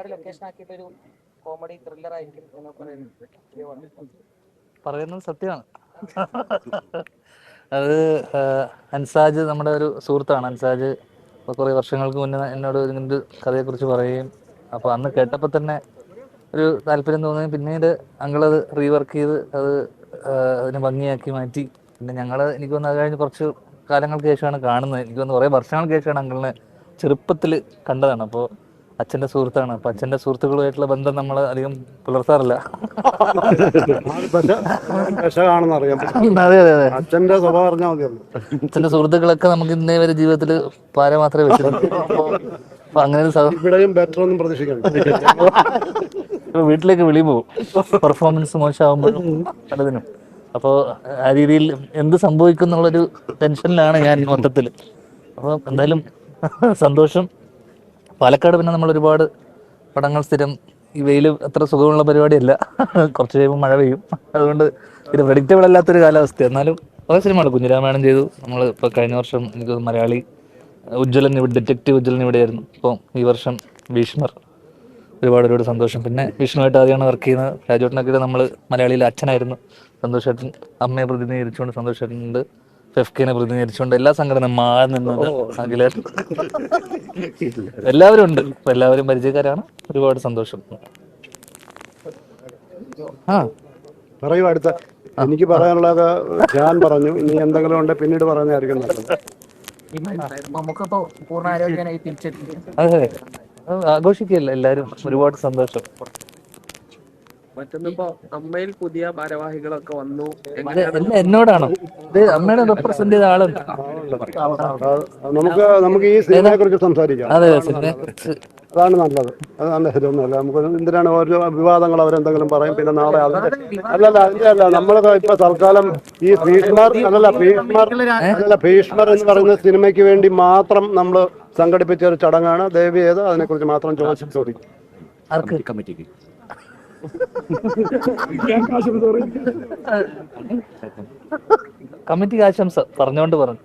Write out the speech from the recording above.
Wayanad location ആക്കിയിട്ടൊരു comedy thriller ആയിരിക്കും എന്ന് പറയുന്നത് സത്യമാണ്. അത് അൻസാജ് നമ്മുടെ ഒരു സുഹൃത്താണ്. അൻസാജ് കുറേ വർഷങ്ങൾക്ക് മുന്നേ എന്നോട് ഇതിൻ്റെ കഥയെക്കുറിച്ച് പറയുകയും അപ്പോൾ അന്ന് കേട്ടപ്പോൾ തന്നെ ഒരു താല്പര്യം തോന്നുകയും പിന്നീട് അങ്കിളത് റീവർക്ക് ചെയ്ത് അത് അതിനെ ഭംഗിയാക്കി മാറ്റി. പിന്നെ എനിക്ക് തോന്നുന്നു അത് കഴിഞ്ഞ് കുറച്ച് കാലങ്ങൾക്ക് ശേഷമാണ് കാണുന്നത്. എനിക്ക് തോന്നുന്നു കുറേ വർഷങ്ങൾക്ക് ശേഷമാണ് അങ്കിളിനെ ചെറുപ്പത്തിൽ കണ്ടതാണ്. അപ്പോൾ അച്ഛൻ്റെ സുഹൃത്താണ്. അപ്പോൾ അച്ഛൻ്റെ സുഹൃത്തുക്കളുമായിട്ടുള്ള ബന്ധം നമ്മൾ അധികം പുലർത്താറില്ല. അതെ അതെ അതെ, അച്ഛൻ്റെ സ്വഭാവം അറിഞ്ഞാൽ മതിയല്ലോ. അച്ഛൻ്റെ സുഹൃത്തുക്കളൊക്കെ നമുക്ക് ഇന്നേ വരെ ജീവിതത്തിൽ പാര മാത്രമേ വെച്ചിട്ടുള്ളൂ. അപ്പൊ അങ്ങനെ ഇവിടെയും ബെറ്റർ ഒന്നും പ്രതീക്ഷിക്കണം. വീട്ടിലേക്ക് വിളി പോകും പെർഫോമൻസ് മോശമാകുമ്പോഴും പലതിനും. അപ്പോൾ ആ രീതിയിൽ എന്ത് സംഭവിക്കും എന്നുള്ളൊരു ടെൻഷനിലാണ് ഞാൻ മൊത്തത്തിൽ. അപ്പോൾ എന്തായാലും സന്തോഷം. പാലക്കാട് പിന്നെ നമ്മൾ ഒരുപാട് പടങ്ങൾ സ്ഥിരം, ഈ വെയിൽ അത്ര സുഖമുള്ള പരിപാടിയല്ല. കുറച്ച് കഴിയുമ്പോൾ മഴ പെയ്യും. അതുകൊണ്ട് ഇത് പ്രെഡിക്റ്റബിൾ അല്ലാത്തൊരു കാലാവസ്ഥ. എന്നാലും കുറേ സിനിമകൾ കുഞ്ഞിരാമായണം ചെയ്തു നമ്മൾ. ഇപ്പോൾ കഴിഞ്ഞ വർഷം എനിക്ക് മലയാളി ഉജ്ജ്വലൻ ഡിറ്റക്റ്റീവ് ഉജ്ജ്വലൻ ഇവിടെയായിരുന്നു. ഇപ്പോൾ ഈ വർഷം ഭീഷ്മർ. ഒരുപാട് സന്തോഷം. പിന്നെ വിഷ്ണുവായിട്ട് ആദ്യമാണ് വർക്ക് ചെയ്യുന്നത്. രാജോട്ടനൊക്കെ നമ്മൾ മലയാളിയിലെ അച്ഛനായിരുന്നു. സന്തോഷേട്ടൻ അമ്മയെ പ്രതിനിധീകരിച്ചുകൊണ്ട് സന്തോഷേട്ടനുണ്ട്. ഫെഫ്കേനെ പ്രതിനിധീകരിച്ചുകൊണ്ട് എല്ലാ സംഘടന നിന്നത് അഖിലേട്ടൻ, എല്ലാവരും ഉണ്ട്. അപ്പൊ എല്ലാവരും പരിചയക്കാരാണ്. ഒരുപാട് സന്തോഷം. പറയൂ. അടുത്ത എനിക്ക് പറയാനുള്ളത് ഞാൻ പറഞ്ഞു. ഇനി എന്തെങ്കിലും ഉണ്ട് പിന്നീട് പറയുന്നതായിരിക്കും നല്ലത്. അതെ, ആഘോഷിക്കുകയല്ല എല്ലാവരും. ഒരുപാട് സന്തോഷം. മറ്റൊന്നിപ്പോ അമ്മയിൽ പുതിയ ഭാരവാഹികളൊക്കെ വന്നു. എന്നോടാണോ? ഇത് അമ്മയുടെ റെപ്രസെന്റ് ചെയ്ത ആളുണ്ട്. നമുക്ക് ഈ സിനിമയെ കുറിച്ച് സംസാരിക്കാം. അതെ, സിനിമയെ കുറിച്ച് അതാണ് നല്ലത്. അതാണ് ഇതൊന്നുമല്ല. നമുക്ക് എന്തിനാണ് ഓരോ വിവാദങ്ങൾ അവരെന്തെങ്കിലും പറയും, പിന്നെ നാളെ അതിന്റെ അല്ല. നമ്മളിത് ഇപ്പൊ തൽക്കാലം ഈ ഭീഷ്മർ എന്ന് പറയുന്ന സിനിമയ്ക്ക് വേണ്ടി മാത്രം നമ്മൾ സംഘടിപ്പിച്ച ഒരു ചടങ്ങാണ്. ദയവ് ചെയ്ത് അതിനെക്കുറിച്ച് മാത്രം ചോദിക്കും. കമ്മിറ്റിക്ക് കമ്മിറ്റിക്ക് ആശംസ പറഞ്ഞുകൊണ്ട് പറഞ്ഞു.